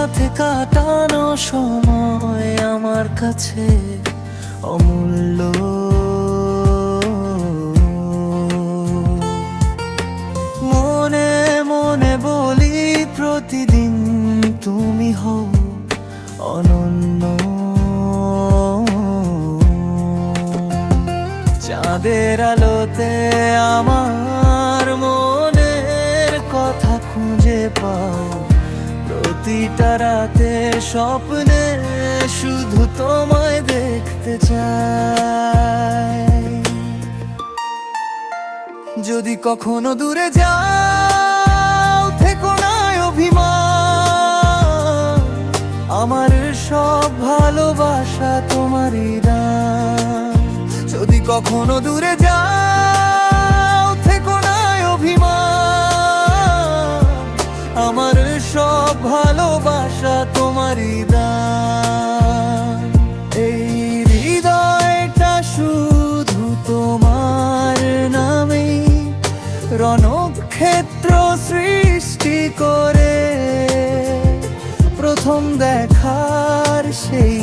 সাথে কাটানো সময় আমার কাছে অমূল্য। মনে মনে বলি প্রতিদিন তুমি হও অনন্য। চাঁদের আলোতে আমার মনের কথা খুঁজে পাও, প্রতিটা রাতে স্বপ্নে শুধু তোমায় দেখতে চাই। যদি কখনো দূরে যাও থেকো না অভিমান, আমার সব ভালোবাসা তোমারই দান। যদি কখনো দূরে যাও থেকো না অভিমান, আমার সব ভালোবাসা তোমারই দান। এই হৃদয়টা শুধু তোমার নামেই রণক্ষেত্র সৃষ্টি করে। প্রথম দেখার সেই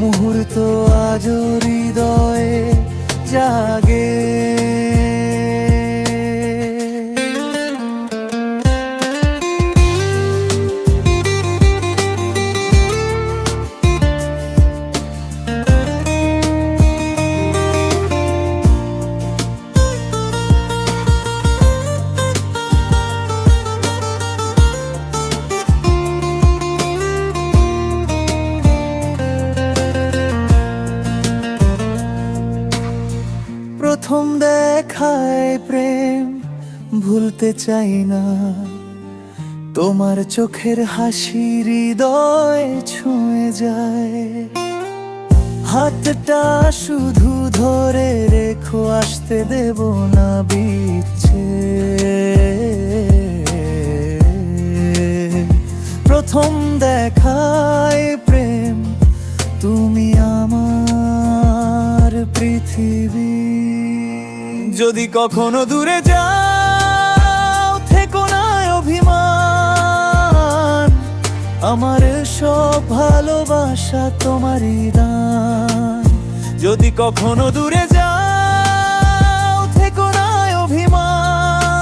মুহূর্ত আজও হৃদয়ে জাগে। প্রথম দেখায় প্রেম ভুলতে চাই না, তোমার চোখের হাসি হৃদয় ছুঁয়ে যায়। হাতটা শুধু ধরে রেখো, আসতে দেব না বিচ্ছে। প্রথম দেখায় প্রেম তুমি আমার পৃথিবী। যদি কখনো দূরে যাও থেকো না অভিমান, আমার সব ভালোবাসা তোমারই দান। যদি কখনো দূরে যাও থেকো না অভিমান,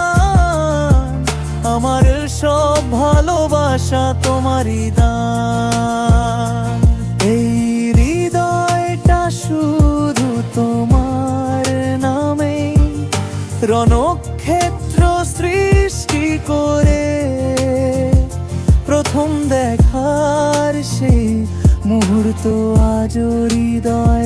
আমার সব ভালোবাসা তোমারই দান। এই হৃদয়টা শুধু তোমার নামেই রণক্ষেত্র সৃষ্টি করে। প্রথম দেখার সেই মুহূর্ত আজও হৃদয়